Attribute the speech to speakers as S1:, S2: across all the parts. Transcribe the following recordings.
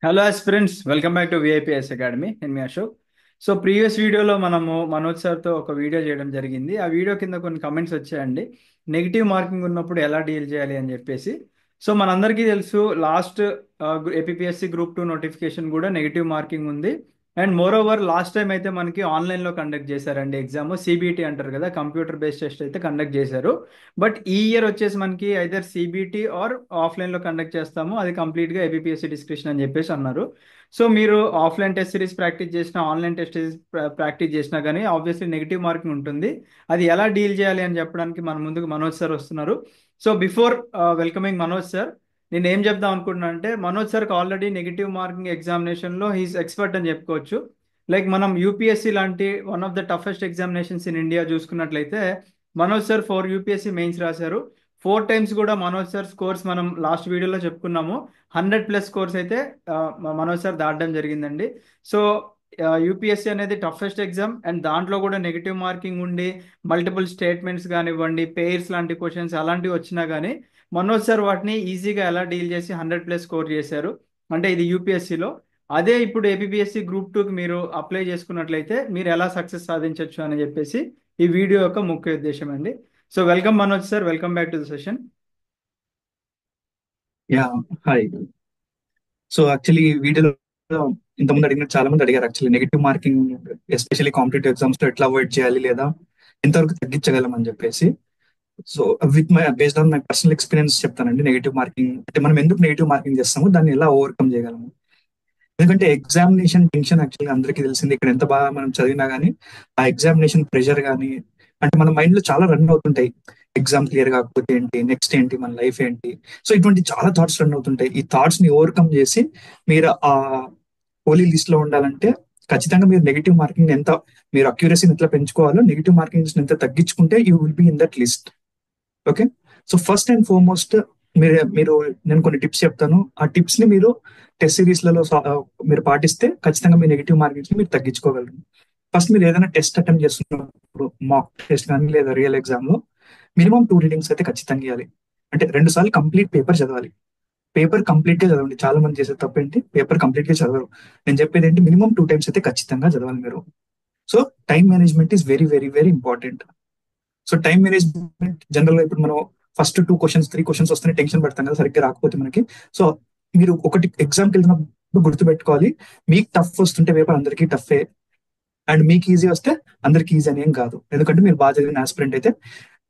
S1: Hello aspirants, welcome back to VIPS academy. నేను మీ Ashok. So previous వీడియోలో మనము మనోజ్ సార్తో ఒక వీడియో చేయడం జరిగింది. ఆ వీడియో కింద కొన్ని కమెంట్స్ వచ్చాయండి. నెగిటివ్ మార్కింగ్ ఉన్నప్పుడు ఎలా డీల్ చేయాలి అని చెప్పేసి. సో మనందరికీ తెలుసు, లాస్ట్ ఏపీఎస్సి గ్రూప్ 2 నోటిఫికేషన్ కూడా నెగిటివ్ మార్కింగ్ ఉంది. And more over last time అయితే మనకి ఆన్లైన్లో కండక్ట్ చేశారండి ఎగ్జామ్. సిబిటి అంటారు కదా, కంప్యూటర్ బేస్డ్ టెస్ట్ అయితే కండక్ట్ చేశారు. బట్ ఈ ఇయర్ వచ్చేసి మనకి ఐదర్ సిబిటి ఆర్ ఆఫ్లైన్లో కండక్ట్ చేస్తాము, అది కంప్లీట్గా ఏపీఎస్సి డిస్క్రిప్షన్ అని చెప్పేసి అన్నారు. సో మీరు ఆఫ్లైన్ టెస్ట్ సిరీస్ ప్రాక్టీస్ చేసినా, ఆన్లైన్ టెస్ట్ సిరీస్ ప్రాక్టీస్ చేసినా కానీ ఆబ్వియస్లీ నెగిటివ్ మార్కింగ్ ఉంటుంది. అది ఎలా డీల్ చేయాలి అని చెప్పడానికి మన ముందుకు మనోజ్ సార్ వస్తున్నారు. So before welcoming Manoj sir, నేను ఏం చెప్దాం అనుకుంటున్నా అంటే, మనోజ్ సార్కి ఆల్రెడీ నెగిటివ్ మార్కింగ్ ఎగ్జామినేషన్లో హీస్ ఎక్స్పర్ట్ అని చెప్పుకోవచ్చు. లైక్ మనం యూపీఎస్సీ లాంటి one of the toughest examinations in India చూసుకున్నట్లయితే, మనోజ్ సార్ 4 యూపీఎస్సీ మెయిన్స్ రాశారు. 4 టైమ్స్ కూడా మనోజ్ సార్ స్కోర్స్ మనం లాస్ట్ వీడియోలో చెప్పుకున్నాము. 100+ స్కోర్స్ అయితే మనోజ్ సార్ దాటడం జరిగిందండి. సో యూపీఎస్సీ అనేది టఫెస్ట్ ఎగ్జామ్, అండ్ దాంట్లో కూడా నెగిటివ్ మార్కింగ్ ఉండి మల్టిపుల్ స్టేట్మెంట్స్ కానివ్వండి, పేర్స్ లాంటి క్వశ్చన్స్ అలాంటివి వచ్చినా కానీ మనోజ్ సార్ వాటిని ఈజీగా ఎలా డీల్ చేసి 100+ స్కోర్ చేశారు. అంటే ఇది యూపీఎస్సీలో. అదే ఇప్పుడు ఏపీఎస్సీ గ్రూప్ 2కి మీరు అప్లై చేసుకున్నట్లయితే మీరు ఎలా సక్సెస్ సాధించవచ్చు అని చెప్పేసి ఈ వీడియో యొక్క ముఖ్య ఉద్దేశం అండి. So welcome Manoj sir, welcome back to the session.
S2: Yeah, hi. So actually వీడియోలో ఇంతకుముందు అడిగినట్టు చాలా మంది అడిగారు. Actually negative marking especially competitive exams లో ఎట్లా అవాయిడ్ చేయాలి, లేదా ఎంతవరకు తగ్గించగలం అని చెప్పేసి. So with my based on my personal experience చెప్తానండి. నెగిటివ్ మార్కింగ్ అంటే మనం ఎందుకు నెగిటివ్ మార్కింగ్ చేస్తాము, దాన్ని ఎలా ఓవర్కమ్ చేయగలము. ఎందుకంటే ఎగ్జామినేషన్ టెన్షన్ యాక్చువల్లీ అందరికీ తెలిసింది. ఇక్కడ ఎంత బాగా మనం చదివినా కానీ ఆ ఎగ్జామినేషన్ ప్రెషర్ కానీ, అంటే మన మైండ్ లో చాలా రన్ అవుతుంటాయి. ఎగ్జామ్ క్లియర్ కాకపోతే ఏంటి, నెక్స్ట్ ఏంటి, మన లైఫ్ ఏంటి. సో ఇటువంటి చాలా థాట్స్ రన్ అవుతుంటాయి. ఈ థాట్స్ ని ఓవర్కమ్ చేసి మీరు ఆ హోలీ లిస్ట్ లో ఉండాలంటే ఖచ్చితంగా మీరు నెగిటివ్ మార్కింగ్ ఎంత, మీరు అక్యూరసీని ఎంత పెంచుకోవాలో, నెగిటివ్ మార్కింగ్స్ ఎంత తగ్గించుకుంటే you will be in that list. Okay. So first and foremost మీరు నేను కొన్ని టిప్స్ చెప్తాను. ఆ టిప్స్ ని మీరు టెస్ట్ సిరీస్లలో మీరు పాటిస్తే ఖచ్చితంగా మీ నెగిటివ్ మార్కింగ్స్ ని మీరు తగ్గించుకోగలరు. ఫస్ట్ మీరు ఏదైనా టెస్ట్ అటెంప్ట్ చేస్తున్నప్పుడు, మాక్ టెస్ట్ కానీ లేదా రియల్ ఎగ్జామ్ లో మినిమం 2 రీడింగ్స్ అయితే ఖచ్చితంగా ఇవ్వాలి. అంటే 2 సార్లు కంప్లీట్ పేపర్ చదవాలి. పేపర్ కంప్లీట్ గా చదవండి. చాలా మంది చేసే తప్పు ఏంటి, పేపర్ కంప్లీట్ గా చదవరు. నేను చెప్పేది ఏంటి, మినిమం 2 టైమ్స్ అయితే ఖచ్చితంగా చదవాలి మీరు. So time management is very very very important. So time management general గా ఇప్పుడు మనం ఫస్ట్ 2 క్వశ్చన్స్ 3 క్వశ్చన్స్ వస్తేనే టెన్షన్ పడతాం కదా, సరిగ్గా రాకపోతే మనకి. సో మీరు ఒకటి ఎగ్జామ్కి వెళ్తున్నప్పుడు గుర్తుపెట్టుకోవాలి, మీకు టఫ్ వస్తుంటే పేపర్ అందరికీ టఫే, అండ్ మీకు ఈజీ వస్తే అందరికి ఈజీ అని ఏం కాదు. ఎందుకంటే మీరు బాగా చదివిన ఆస్పిరెంట్ అయితే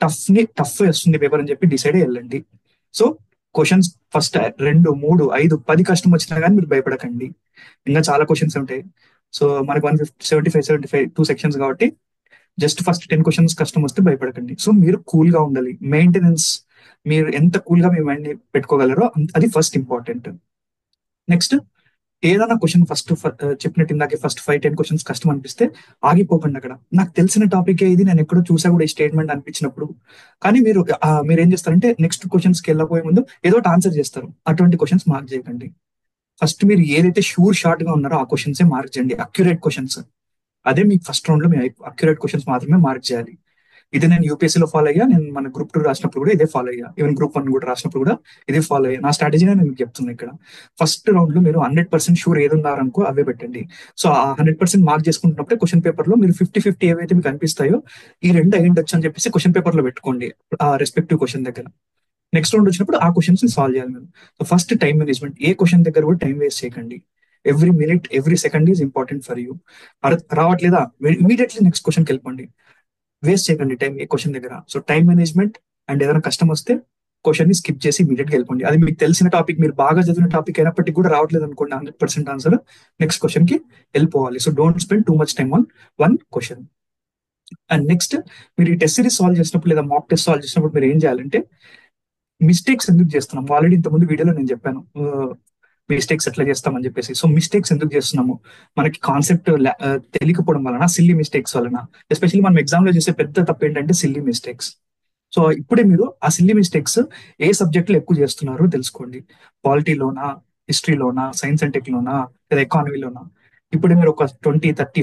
S2: టఫ్ వస్తుంది పేపర్ అని చెప్పి డిసైడ్ వెళ్ళండి. సో క్వశ్చన్స్ ఫస్ట్ 2, 3, 5, 10 కష్టం వచ్చినా కానీ మీరు భయపడకండి. ఇంకా చాలా క్వశ్చన్స్ ఉంటాయి. సో మనకి 150, 75, 75 2 సెక్షన్స్ కాబట్టి జస్ట్ ఫస్ట్ 10 క్వశ్చన్స్ కష్టం వస్తే భయపడకండి. సో మీరు కూల్ గా ఉండాలి. మెయింటెనెన్స్, మీరు ఎంత కూల్ గా మీ మైండ్ ని పెట్టుకోగలరో అది ఫస్ట్ ఇంపార్టెంట్. నెక్స్ట్, ఏదైనా క్వశ్చన్ ఫస్ట్ చెప్పినట్టు ఇందాకే ఫస్ట్ 5, 10 క్వశ్చన్స్ కష్టం అనిపిస్తే ఆగిపోకండి అక్కడ. నాకు తెలిసిన టాపిక్ ఇది, నేను ఎక్కడో చూసా కూడా ఈ స్టేట్మెంట్ అనిపించినప్పుడు. కానీ మీరు ఏం చేస్తారంటే నెక్స్ట్ క్వశ్చన్స్కి వెళ్ళబోయే ముందు ఏదో ఒకటి ఆన్సర్ చేస్తారు. అటువంటి క్వశ్చన్స్ మార్క్ చేయకండి. ఫస్ట్ మీరు ఏదైతే షూర్ షార్ట్ గా ఉన్నారో ఆ క్వశ్చన్సే మార్క్ చేయండి, అక్యురేట్ క్వశ్చన్స్. అదే మీకు ఫస్ట్ రౌండ్ లో మీ అక్యురేట్ క్వశ్చన్స్ మాత్రమే మార్క్ చేయాలి. ఇది నేను యూపీఎస్సీలో ఫాలో అయ్యా, నేను మన గ్రూప్ 2 రాసినప్పుడు కూడా ఇదే ఫాలో అయ్యా, ఈవెన్ గ్రూప్ 1 కూడా రాసినప్పుడు కూడా ఇదే ఫాలో అయ్యా. నా స్ట్రాటజీనే నేను మీకు చెప్తున్నా ఇక్కడ. ఫస్ట్ రౌండ్ లో మీరు 100% షూర్ ఏది ఉన్నారనుకో అవే పెట్టండి. సో ఆ 100% మార్క్ చేసుకుంటున్నప్పుడే క్వశ్చన్ పేపర్ లో మీరు 50-50 ఏవైతే మీకు అనిపిస్తాయో ఈ రెండు అయ్యిండొచ్చు అని చెప్పేసి క్వశ్చన్ పేపర్ లో పెట్టుకోండి, ఆ రెస్పెక్టివ్ క్వశ్చన్ దగ్గర. నెక్స్ట్ రౌండ్ వచ్చినప్పుడు ఆ క్వశ్చన్స్ ని సాల్వ్ చేయాలి మీరు. సో ఫస్ట్ టైం మేనేజ్మెంట్, ఏ క్వశ్చన్ దగ్గర కూడా టైం వేస్ట్ చేయకండి. Every minute, every second is important for you. రావట్లేదా, ఇమీడియట్లీ నెక్స్ట్ క్వశ్చన్కి వెళ్ళిపోండి. వేస్ట్ చేయకండి టైం ఏ క్వశ్చన్ దగ్గర. సో టైం మేనేజ్మెంట్, అండ్ ఏదైనా కష్టం వస్తే క్వశ్చన్ ని స్కిప్ చేసి ఇమీడియట్ గా వెళ్ళిపోండి. అది మీకు తెలిసిన టాపిక్, మీరు బాగా చదివిన టాపిక్ అయినప్పటికీ కూడా రావట్లేదు అనుకోండి 100% ఆన్సర్, నెక్స్ట్ క్వశ్చన్ కి వెళ్ళిపోవాలి. So don't spend too much time on one question. And next, మీరు ఈ టెస్ట్ సిరీస్ సాల్వ్ చేసినప్పుడు లేదా మాక్ టెస్ట్ సాల్వ్ చేసినప్పుడు మీరు ఏం చేయాలంటే, మిస్టేక్స్ ఎందుకు చేస్తున్నాం, ఆల్రెడీ ఇంతకుముందు వీడియోలో నేను చెప్పాను మిస్టేక్స్ ఎట్లా చేస్తామని చెప్పేసి. సో మిస్టేక్స్ ఎందుకు చేస్తున్నాము, మనకి కాన్సెప్ట్ తెలియకపోవడం వలన, సిల్లీ మిస్టేక్స్ వలన. ఎస్పెషల్లీ మనం ఎగ్జామ్ లో చేసే పెద్ద తప్పు ఏంటంటే సిల్లీ మిస్టేక్స్. సో ఇప్పుడే మీరు ఆ సిల్లీ మిస్టేక్స్ ఏ సబ్జెక్ట్ లో ఎక్కువ చేస్తున్నారో తెలుసుకోండి. పాలిటీలోనా, హిస్టరీలోనా, సైన్స్ అండ్ టెక్ లోనా, లేదా ఎకానమీలోనా. ఇప్పుడు మీరు ఒక 20, 30,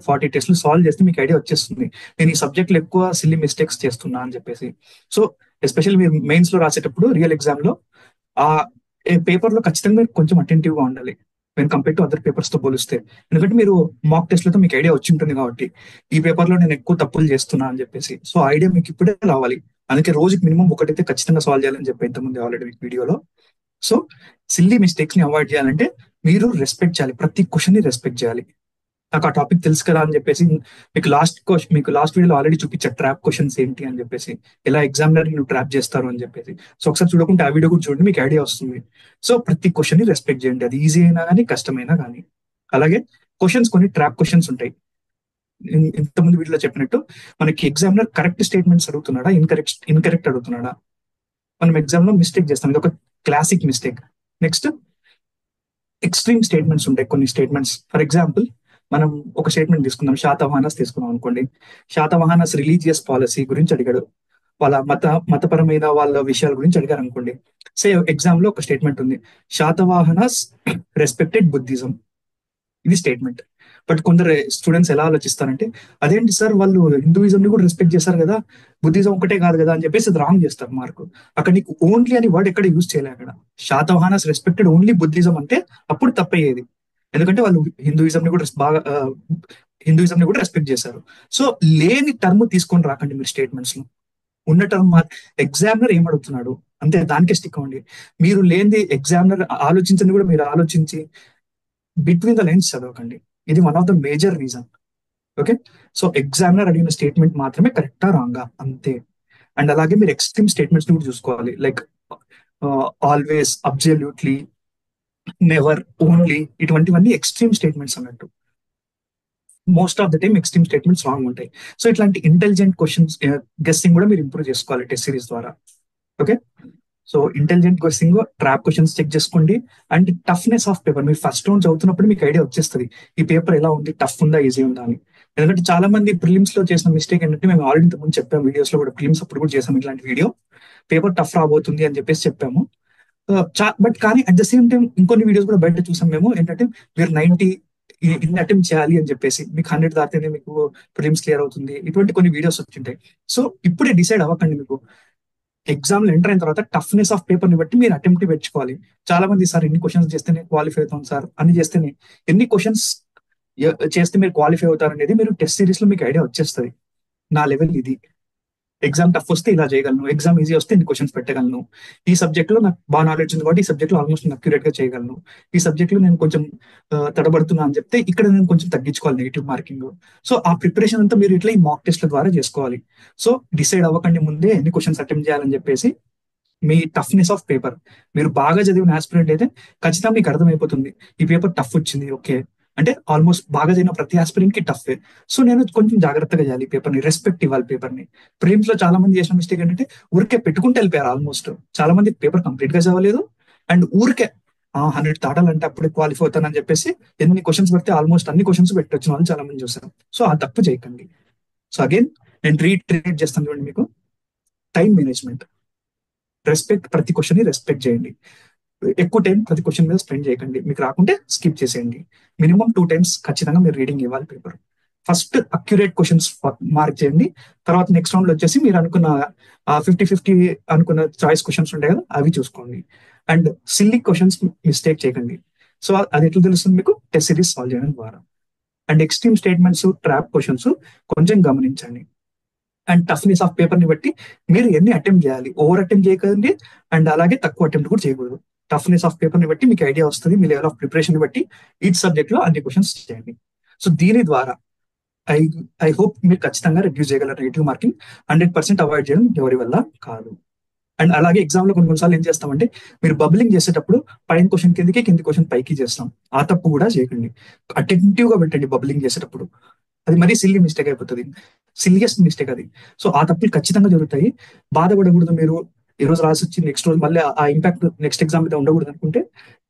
S2: 40 టెస్ట్లు సాల్వ్ చేస్తే మీకు ఐడియా వచ్చేస్తుంది, నేను ఈ సబ్జెక్ట్ లో ఎక్కువ సిల్లీ మిస్టేక్స్ చేస్తున్నా అని చెప్పేసి. సో ఎస్పెషల్లీ మీరు మెయిన్స్ లో రాసేటప్పుడు, రియల్ ఎగ్జామ్ లో ఆ పేపర్ లో ఖచ్చితంగా మీరు కొంచెం అటెంటివ్ గా ఉండాలి. When compare to other papers తో పోలిస్తే. ఎందుకంటే మీరు మాక్ టెస్ట్లతో మీకు ఐడియా వచ్చి ఉంటుంది కాబట్టి ఈ పేపర్ లో నేను ఎక్కువ తప్పులు చేస్తున్నా అని చెప్పేసి. సో ఐడియా మీకు ఇప్పుడే రావాలి. అందుకే రోజుకి మినిమం ఒకటైతే ఖచ్చితంగా సాల్వ్ చేయాలని చెప్పి ఇంతకుముందు ఆల్రెడీ వీడియోలో. సో సిల్లీ మిస్టేక్స్ ని అవాయిడ్ చేయాలంటే మీరు రెస్పెక్ట్ చేయాలి, ప్రతి క్వశ్చన్ ని రెస్పెక్ట్ చేయాలి. నాకు ఆ టాపిక్ తెలుసు కదా అని చెప్పేసి మీకు లాస్ట్ వీడియోలో ఆల్రెడీ చూపించా ట్రాప్ క్వశ్చన్స్ ఏంటి అని చెప్పేసి, ఎలా ఎగ్జామినర్ నువ్వు ట్రాప్ చేస్తారు అని చెప్పేసి. సో ఒకసారి చూడకుంటే ఆ వీడియో కూడా చూడండి, మీకు ఐడియా వస్తుంది. సో ప్రతి క్వశ్చన్ ని రెస్పెక్ట్ చేయండి, అది ఈజీ అయినా కానీ కష్టమైనా కానీ. అలాగే క్వశ్చన్స్ కొన్ని ట్రాప్ క్వశ్చన్స్ ఉంటాయి. ఇంతకుముందు వీడియోలో చెప్పినట్టు మనకి ఎగ్జామినర్ కరెక్ట్ స్టేట్మెంట్స్ అడుగుతున్నాడా, ఇన్కరెక్ట్ అడుగుతున్నాడా. మనం ఎగ్జామ్ లో మిస్టేక్ చేస్తాం, ఇది ఒక classic mistake. Next extreme statements ఉంటాయి కొన్ని స్టేట్మెంట్స్. ఫర్ ఎగ్జాంపుల్ మనం ఒక స్టేట్మెంట్ తీసుకుందాం, శాతవాహనస్ తీసుకున్నాం అనుకోండి. శాతవాహనస్ రిలీజియస్ పాలసీ గురించి అడిగాడు, వాళ్ళ మతపరమైన వాళ్ళ విషయాల గురించి అడిగారు అనుకోండి. సే ఎగ్జామ్ లో ఒక స్టేట్మెంట్ ఉంది, శాతవాహనస్ రెస్పెక్టెడ్ బుద్ధిజం, ఇది స్టేట్మెంట్. బట్ కొందరు స్టూడెంట్స్ ఎలా ఆలోచిస్తారంటే, అదేంటి సార్ వాళ్ళు హిందూయిజం ని కూడా రెస్పెక్ట్ చేశారు కదా, బుద్ధిజం ఒకటే కాదు కదా అని చెప్పేసి అది రాంగ్ చేస్తారు మార్కు. అక్కడ నీకు ఓన్లీ అని వర్డ్ ఎక్కడ యూజ్ చేయలే. అక్కడ శాతవాహనస్ రెస్పెక్టెడ్ ఓన్లీ బుద్ధిజం అంటే అప్పుడు తప్పయ్యేది, ఎందుకంటే వాళ్ళు హిందూయిజం ని కూడా హిందూయిజం ని కూడా రెస్పెక్ట్ చేశారు. సో లేని టర్మ్ తీసుకొని రాకండి మీరు స్టేట్మెంట్స్ లో, ఉన్న టర్మ్ ఎగ్జామినర్ ఏమడుగుతున్నాడు అంతే దానికే స్టిక్ అవ్వండి. మీరు లేనిది ఎగ్జామినర్ ఆలోచించని కూడా మీరు ఆలోచించి బిట్వీన్ ద లైన్స్ చదవకండి, ఇది one of the major reason. Okay, so examiner అడిగిన స్టేట్మెంట్ మాత్రమే కరెక్టా రాంగా అంతే. అండ్ అలాగే మీరు ఎక్స్ట్రీమ్ స్టేట్మెంట్స్ కూడా చూసుకోవాలి, like always, absolutely, never, only, ఇటువంటివన్నీ ఎక్స్ట్రీమ్ స్టేట్మెంట్స్ అన్నట్టు. Most of the time extreme statements wrong ఉంటాయి. సో ఇట్లాంటి ఇంటెలిజెంట్ క్వశ్చన్స్ గెస్సింగ్ కూడా మీరు ఇంప్రూవ్ చేసుకోవాలి టెస్ట్ సిరీస్ ద్వారా. Okay, so intelligent guessing, trap questions check చేసుకోండి. అండ్ టఫ్నెస్ ఆఫ్ పేపర్, మీరు ఫస్ట్ రౌండ్ చదువుతున్నప్పుడు మీకు ఐడియా వచ్చేస్తుంది ఈ పేపర్ ఎలా ఉంది, టఫ్ ఉందా, ఈజీ ఉందా అని. ఎందుకంటే చాలా మంది ప్రిలిమ్స్ లో చేసిన మిస్టేక్ ఏంటంటే, మేము ఆల్రెడీ ఇంతకు ముందు చెప్పాము వీడియోస్ లో కూడా, ప్రిలిమ్స్ అప్పుడు కూడా చేసాం ఇట్లాంటి వీడియో, పేపర్ టఫ్ రాబోతుంది అని చెప్పేసి చెప్పాము. బట్ కానీ అట్ ద సేమ్ టైం ఇంకొన్ని వీడియోస్ కూడా బయట చూసాం మేము, ఏంటంటే మీరు 90 ఇన్ని అటెంప్ట్ చేయాలి అని చెప్పేసి, మీకు 100 దాటితేనే మీకు ప్రిలిమ్స్ క్లియర్ అవుతుంది, ఇటువంటి కొన్ని వీడియోస్ వచ్చింటాయి. సో ఇప్పుడే డిసైడ్ అవ్వకండి, మీకు ఎగ్జామ్ లో ఎంటర్ అయిన తర్వాత టఫ్నెస్ ఆఫ్ పేపర్ ని బట్టి మీరు అటెంప్ట్ పెంచుకోవాలి. చాలా మంది సార్ ఎన్ని క్వశ్చన్స్ చేస్తేనే క్వాలిఫై అవుతాం సార్ అని చేస్తేనే, ఎన్ని క్వశ్చన్స్ చేస్తే మీరు క్వాలిఫై అవుతారు అనేది మీరు టెస్ట్ సిరీస్ లో మీకు ఐడియా వచ్చేస్తుంది. నా లెవెల్ ఇది, ఎగ్జామ్ టఫ్ వస్తే ఇలా చేయగలను, ఎగ్జామ్ ఈజీ వస్తే ఇన్ని క్వశ్చన్స్ పెట్టగలను, ఈ సబ్జెక్ట్ లో నాకు బాగా నాలెడ్జ్ ఉంది కాబట్టి ఈ సబ్జెక్ట్ లో ఆల్మోస్ట్ అక్యురేట్ గా చేయగలను, ఈ సబ్జెక్ట్ లో నేను కొంచెం తడబడుతున్నా అని చెప్తే ఇక్కడ నేను కొంచెం తగ్గించుకోవాలి నెగిటివ్ మార్కింగ్. సో ఆ ప్రిపరేషన్ అంతా మీరు ఇట్లా ఈ మాక్ టెస్ట్ల ద్వారా చేసుకోవాలి. సో డిసైడ్ అవ్వకండి ముందే ఎన్ని క్వశ్చన్స్ అటెంప్ట్ చేయాలని చెప్పేసి. మీ టఫ్నెస్ ఆఫ్ పేపర్, మీరు బాగా చదివిన ఆస్పిరెంట్ అయితే ఖచ్చితంగా మీకు అర్థమైపోతుంది ఈ పేపర్ టఫ్ వచ్చింది, ఓకే అంటే ఆల్మోస్ట్ బాగా చదివిన ప్రతి ఆస్పిరెంట్ కి టఫ్. సో నేను కొంచెం జాగ్రత్తగా చేయాలి ఈ పేపర్ ని, రెస్పెక్ట్ ఇవ్వాలి పేపర్ ని. ప్రిలిమ్స్ లో చాలా మంది చేసిన మిస్టేక్ ఏంటంటే ఊరికే పెట్టుకుంటూ వెళ్ళిపోయారు, ఆల్మోస్ట్ చాలా మంది పేపర్ కంప్లీట్ గా చదవలేదు, అండ్ ఊరికే 100 దాటాలంటే అప్పుడే క్వాలిఫై అవుతానని చెప్పేసి ఎన్ని క్వశ్చన్స్ పెడితే ఆల్మోస్ట్ అన్ని క్వశ్చన్స్ పెట్టొచ్చిన వాళ్ళు చాలా మంది చూసారు. సో ఆ తప్పు చేయకండి. సో అగైన్ నేను రీట్రేట్ చేస్తాను చూడండి, మీకు టైం మేనేజ్మెంట్, రెస్పెక్ట్, ప్రతి క్వశ్చన్ ని రెస్పెక్ట్ చేయండి. ఎక్కువ టైం ప్రతి క్వశ్చన్ మీద స్పెండ్ చేయకండి, మీకు రాకుంటే స్కిప్ చేసేయండి. మినిమం 2 times ఖచ్చితంగా మీరు రీడింగ్ ఇవ్వాలి paper. First accurate questions mark చేయండి, తర్వాత నెక్స్ట్ రౌండ్ లో వచ్చేసి మీరు అనుకున్న 50-50 అనుకున్న చాయిస్ క్వశ్చన్స్ ఉంటాయి కదా అవి చూసుకోండి. అండ్ సిల్లీ క్వశ్చన్స్ మిస్టేక్ చేయకండి. సో అది ఎట్లా తెలుస్తుంది మీకు, టెస్ట్ సిరీస్ సాల్వ్ చేయడం ద్వారా. And extreme statements, trap questions కొంచెం గమనించండి. అండ్ టఫ్నెస్ ఆఫ్ పేపర్ ని బట్టి మీరు ఎన్ని అటెంప్ట్ చేయాలి, ఓవర్ అటెంప్ట్ చేయకండి అండ్ అలాగే తక్కువ అటెంప్ట్ కూడా చేయకూడదు. టఫ్నెస్ ఆఫ్ పేపర్ ని బట్టి మీకు ఐడియా వస్తుంది, మీ లెవెల్ ఆఫ్ ప్రిపరేషన్ ని బట్టి ఈచ్ సబ్జెక్ట్ లో అన్ని క్వశ్చన్స్ చేయండి. సో దీని ద్వారా ఐ ఐ హోప్ మీరు ఖచ్చితంగా రిడ్యూస్ చేయగలరు నెగిటివ్ మార్కింగ్. 100% అవాయిడ్ చేయడం ఎవరి వల్ల కాదు. అండ్ అలాగే ఎగ్జామ్ లో కొన్నిసార్లు ఏం చేస్తామంటే, మీరు బబ్లింగ్ చేసేటప్పుడు పైన క్వశ్చన్ కిందకి, కింది క్వశ్చన్ పైకి చేస్తాం. ఆ తప్పు కూడా చేయకండి, అటెంటివ్ గా పెట్టండి బబ్లింగ్ చేసేటప్పుడు. అది మరీ సిల్లీ మిస్టేక్ అయిపోతుంది, సిల్లియస్ట్ మిస్టేక్ అది. సో ఆ తప్పులు ఖచ్చితంగా జరుగుతాయి, బాధపడకూడదు. మీరు ఈ రోజు రాసి వచ్చి నెక్స్ట్ రోజు మళ్ళీ ఆ ఇంపాక్ట్ నెక్స్ట్ ఎగ్జామ్ మీద ఉండకూడదు అనుకుంటే,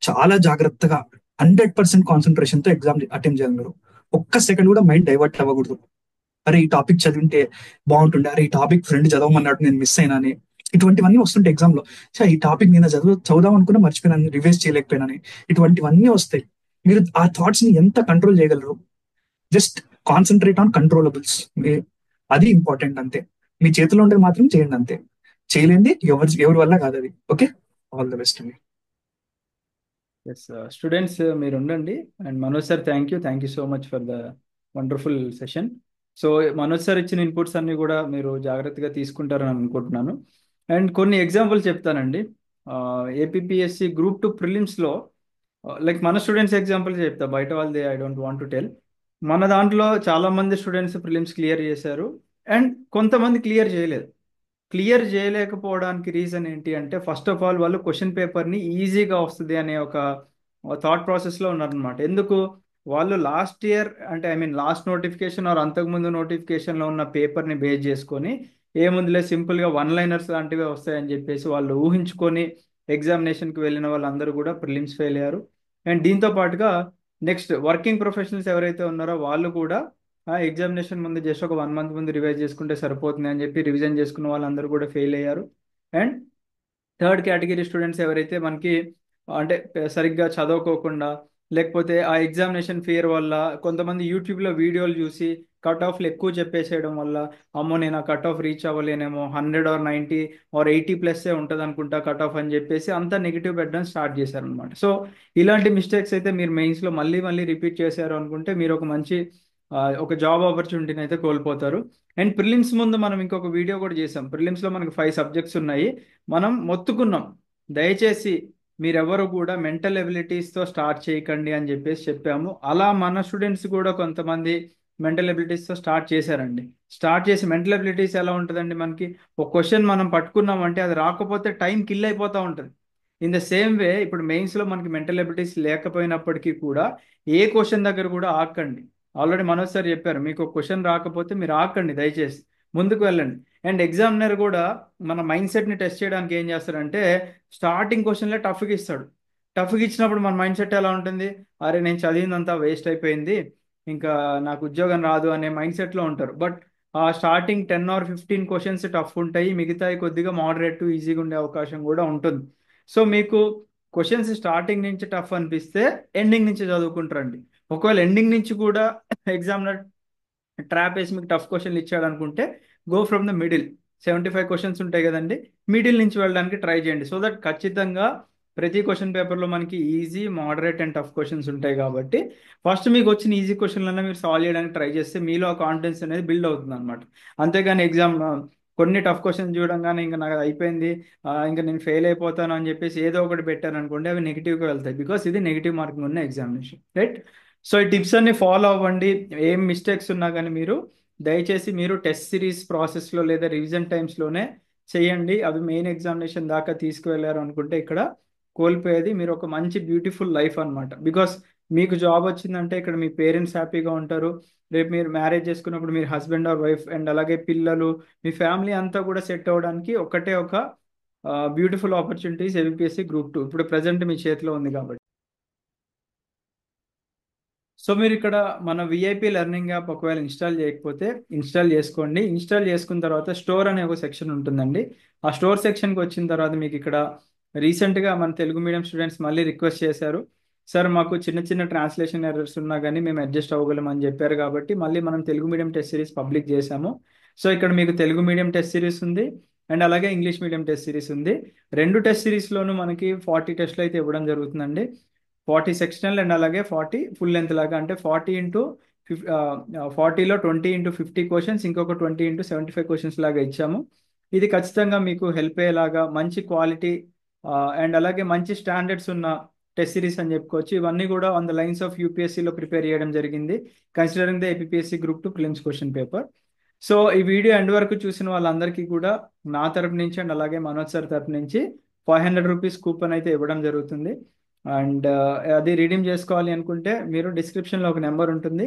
S2: చాలా జాగ్రత్తగా 100% కాన్సన్ట్రేషన్ తో ఎగ్జామ్ అటెంప్ట్ చేయాలి. మీరు ఒక్క సెకండ్ కూడా మైండ్ డైవర్ట్ అవ్వకూడదు. అరే ఈ టాపిక్ చదివింటే బాగుంటుండే, అరే ఈ టాపిక్ ఫ్రెండ్ చదవమన్నాడు నేను మిస్ అయినాని, ఇటువంటివన్నీ వస్తుంటాయి ఎగ్జామ్ లో. ఈ టాపిక్ నేను చదువుదాం అనుకున్నా మర్చిపోయినాను, రివైజ్ చేయలేకపోయినాని, ఇటువంటివన్నీ వస్తాయి. మీరు ఆ థాట్స్ ని ఎంత కంట్రోల్ చేయగలరు, జస్ట్ కాన్సన్ట్రేట్ ఆన్ కంట్రోలబుల్స్, అది ఇంపార్టెంట్ అంతే. మీ చేతిలో ఉంటే మాత్రం చేయండి అంతే, చేయలేండి ఎవరి వల్ల కాదు అది. ఓకే, ఆల్ ద బెస్ట్ అండి.
S1: ఎస్ స్టూడెంట్స్ మీరు ఉండండి. And Manoj sir, thank you so much for the wonderful session. So Manoj sir ఇచ్చిన ఇన్పుట్స్ అన్ని కూడా మీరు జాగ్రత్తగా తీసుకుంటారని అనుకుంటున్నాను. అండ్ కొన్ని ఎగ్జాంపుల్ చెప్తానండి. ఏపీఎస్సి గ్రూప్ 2 ప్రిలిమ్స్లో లైక్ మన స్టూడెంట్స్ ఎగ్జాంపుల్ చెప్తా, బయట వాళ్ళది I don't want to tell. మన దాంట్లో చాలా మంది స్టూడెంట్స్ ప్రిలిమ్స్ క్లియర్ చేశారు అండ్ కొంతమంది క్లియర్ చేయలేదు. క్లియర్ చేయలేకపోవడానికి రీజన్ ఏంటి అంటే, ఫస్ట్ ఆఫ్ ఆల్ వాళ్ళు క్వశ్చన్ పేపర్ని ఈజీగా వస్తుంది అనే ఒక థాట్ ప్రాసెస్లో ఉన్నారనమాట. ఎందుకు? వాళ్ళు లాస్ట్ ఇయర్ అంటే I mean last notification or అంతకుముందు నోటిఫికేషన్లో ఉన్న పేపర్ని బేస్ చేసుకొని ఏముందిలే సింపుల్గా వన్ లైనర్స్ లాంటివి వస్తాయని చెప్పేసి వాళ్ళు ఊహించుకొని ఎగ్జామినేషన్కి వెళ్ళిన వాళ్ళందరూ కూడా ప్రిలిమ్స్ ఫెయిల్ అయ్యారు. అండ్ దీంతో పాటుగా నెక్స్ట్ వర్కింగ్ ప్రొఫెషనల్స్ ఎవరైతే ఉన్నారో వాళ్ళు కూడా ఎగ్జామినేషన్ ముందు జస్ట్ ఒక 1 మంత్ ముందు రివైజ్ చేసుకుంటే సరిపోతుంది అని చెప్పి రివిజన్ చేసుకున్న వాళ్ళందరూ కూడా ఫెయిల్ అయ్యారు. అండ్ థర్డ్ కేటగిరీ స్టూడెంట్స్ ఎవరైతే మనకి అంటే సరిగ్గా చదవుకోకుండా, లేకపోతే ఆ ఎగ్జామినేషన్ ఫియర్ వల్ల కొంతమంది యూట్యూబ్లో వీడియోలు చూసి కట్ ఆఫ్లు ఎక్కువ చెప్పేసేయడం వల్ల, అమ్మో నేను ఆ cut off reach అవ్వలేనేమో, 100 or 90 or 80+ ఉంటుంది అనుకుంటా కట్ ఆఫ్ అని చెప్పేసి అంతా నెగిటివ్ పెట్టడం స్టార్ట్ చేశారనమాట. సో ఇలాంటి మిస్టేక్స్ అయితే మీరు మెయిన్స్లో మళ్ళీ మళ్ళీ రిపీట్ చేశారు అనుకుంటే మీరు ఒక మంచి ఒక జాబ్ ఆపర్చునిటీని అయితే కోల్పోతారు. అండ్ ప్రిలిమ్స్ ముందు మనం ఇంకొక వీడియో కూడా చేసాం. ప్రిలిమ్స్లో మనకి 5 సబ్జెక్ట్స్ ఉన్నాయి, మనం మొత్తుకున్నాం దయచేసి మీరెవరు కూడా మెంటల్ ఎబిలిటీస్తో స్టార్ట్ చేయకండి అని చెప్పేసి చెప్పాము. అలా మన స్టూడెంట్స్ కూడా కొంతమంది మెంటల్ ఎబిలిటీస్తో స్టార్ట్ చేశారండి. స్టార్ట్ చేసి మెంటల్ ఎబిలిటీస్ ఎలా ఉంటుందండి, మనకి ఒక క్వశ్చన్ మనం పట్టుకున్నామంటే అది రాకపోతే టైం కిల్ అయిపోతూ ఉంటుంది. ఇన్ ద సేమ్ వే ఇప్పుడు మెయిన్స్లో మనకి మెంటల్ ఎబిలిటీస్ లేకపోయినప్పటికీ కూడా ఏ క్వశ్చన్ దగ్గర కూడా ఆగండి. ఆల్రెడీ మనోజ్ సార్ చెప్పారు, మీకు ఒక క్వశ్చన్ రాకపోతే మీరు ఆగండి, దయచేసి ముందుకు వెళ్ళండి. అండ్ ఎగ్జామినర్ కూడా మన మైండ్ సెట్ని టెస్ట్ చేయడానికి ఏం చేస్తాడంటే స్టార్టింగ్ క్వశ్చన్లే టఫ్గా ఇస్తాడు. టఫ్గా ఇచ్చినప్పుడు మన మైండ్ సెట్ ఎలా ఉంటుంది, అరే నేను చదివిందంతా వేస్ట్ అయిపోయింది, ఇంకా నాకు ఉద్యోగం రాదు అనే మైండ్ సెట్లో ఉంటారు. బట్ ఆ స్టార్టింగ్ 10 or 15 క్వశ్చన్స్ టఫ్ ఉంటాయి, మిగతాయి కొద్దిగా మోడరేట్ టు ఈజీగా ఉండే అవకాశం కూడా ఉంటుంది. సో మీకు క్వశ్చన్స్ స్టార్టింగ్ నుంచి టఫ్ అనిపిస్తే ఎండింగ్ నుంచి చదువుకుంటారండి. ఒకవేళ ఎండింగ్ నుంచి కూడా ఎగ్జామినర్ ట్రాప్ వేసి మీకు టఫ్ క్వశ్చన్లు ఇచ్చాడు అనుకుంటే go from the middle. 75 questions ఉంటాయి కదండి, మిడిల్ నుంచి వెళ్ళడానికి ట్రై చేయండి. సో దట్ ఖచ్చితంగా ప్రతి క్వశ్చన్ పేపర్లో మనకి easy, moderate and tough questions ఉంటాయి కాబట్టి ఫస్ట్ మీకు వచ్చిన ఈజీ క్వశ్చన్లన్నా మీరు సాల్వ్ చేయడానికి ట్రై చేస్తే మీలో ఆ కాన్ఫిడెన్స్ అనేది బిల్డ్ అవుతుంది అనమాట. అంతేగాని ఎగ్జామ్ కొన్ని టఫ్ క్వశ్చన్స్ చూడంగానే ఇంకా నాకు అయిపోయింది, ఇంకా నేను ఫెయిల్ అయిపోతాను అని చెప్పేసి ఏదో ఒకటి పెట్టాను అనుకోండి, అవి నెగిటివ్గా వెళ్తాయి. బికాస్ ఇది నెగిటివ్ మార్కింగ్ ఉన్న ఎగ్జామినేషన్, రైట్? సో ఈ టిప్స్ అన్ని ఫాలో అవ్వండి. ఏం మిస్టేక్స్ ఉన్నా కానీ మీరు దయచేసి మీరు టెస్ట్ సిరీస్ ప్రాసెస్లో లేదా రివిజన్ టైమ్స్లోనే చేయండి. అవి మెయిన్ ఎగ్జామినేషన్ దాకా తీసుకువెళ్ళారు అనుకుంటే ఇక్కడ కోల్పోయేది మీరు ఒక మంచి బ్యూటిఫుల్ లైఫ్ అనమాట. బికాస్ మీకు జాబ్ వచ్చిందంటే ఇక్కడ మీ పేరెంట్స్ హ్యాపీగా ఉంటారు. రేపు మీరు మ్యారేజ్ చేసుకున్నప్పుడు మీరు హస్బెండ్ ఆర్ వైఫ్ అండ్ అలాగే పిల్లలు, మీ ఫ్యామిలీ అంతా కూడా సెట్ అవ్వడానికి ఒకటే ఒక బ్యూటిఫుల్ ఆపర్చునిటీస్ ఏపీఎస్సి గ్రూప్ 2 ఇప్పుడు ప్రజెంట్ మీ చేతిలో ఉంది కాబట్టి. సో మీరు ఇక్కడ మన విఐపి లెర్నింగ్ యాప్ ఒకవేళ ఇన్స్టాల్ చేయకపోతే ఇన్స్టాల్ చేసుకోండి. ఇన్స్టాల్ చేసుకున్న తర్వాత స్టోర్ అనే ఒక సెక్షన్ ఉంటుందండి. ఆ స్టోర్ సెక్షన్కి వచ్చిన తర్వాత మీకు ఇక్కడ రీసెంట్గా మన తెలుగు మీడియం స్టూడెంట్స్ మళ్ళీ రిక్వెస్ట్ చేశారు, సార్ మాకు చిన్న చిన్న ట్రాన్స్లేషన్ ఎర్రర్స్ ఉన్నా కానీ మేము అడ్జస్ట్ అవ్వగలం అని చెప్పారు. కాబట్టి మళ్ళీ మనం Telugu medium test series public చేశాము. సో ఇక్కడ మీకు తెలుగు మీడియం టెస్ట్ సిరీస్ ఉంది అండ్ అలాగే ఇంగ్లీష్ మీడియం టెస్ట్ సిరీస్ ఉంది. రెండు టెస్ట్ సిరీస్లోనూ మనకి 40 టెస్ట్లు అయితే ఇవ్వడం జరుగుతుందండి. 40 సెక్షనల్ అండ్ అలాగే 40 ఫుల్ లెంత్ లాగా, అంటే 40లో 20x50 క్వశ్చన్స్, ఇంకొక 20x75 క్వశ్చన్స్ లాగా ఇచ్చాము. ఇది ఖచ్చితంగా మీకు హెల్ప్ అయ్యేలాగా మంచి క్వాలిటీ అండ్ అలాగే మంచి స్టాండర్డ్స్ ఉన్న టెస్ట్ సిరీస్ అని చెప్పుకోవచ్చు. ఇవన్నీ కూడా ఆన్ ద లైన్స్ ఆఫ్ యూపీఎస్సీలో ప్రిపేర్ చేయడం జరిగింది, considering the APSC group 2 prelims question paper. So ఈ వీడియో ఎండ్ వరకు చూసిన వాళ్ళందరికీ కూడా నా తరపు నుంచి అండ్ అలాగే మనోజ్ సార్ తరపు నుంచి 500 రూపీస్ కూపన్ అయితే ఇవ్వడం జరుగుతుంది. అండ్ అది రిడీమ్ చేసుకోవాలి అనుకుంటే మీరు డిస్క్రిప్షన్లో ఒక నెంబర్ ఉంటుంది,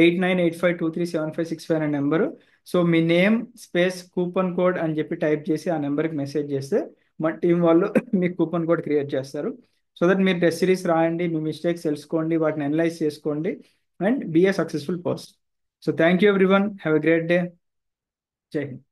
S1: 8985237565 అనే నెంబరు. సో మీ నేమ్ స్పేస్ కూపన్ కోడ్ అని చెప్పి టైప్ చేసి ఆ నెంబర్కి మెసేజ్ చేస్తే మా టీం వాళ్ళు మీకు కూపన్ కోడ్ క్రియేట్ చేస్తారు. సో దట్ మీరు టెస్ట్ సిరీస్ రాయండి, మీ మిస్టేక్స్ తెలుసుకోండి, వాటిని అనలైజ్ చేసుకోండి and be a successful person. So thank you everyone, have a great day. జై హింద్.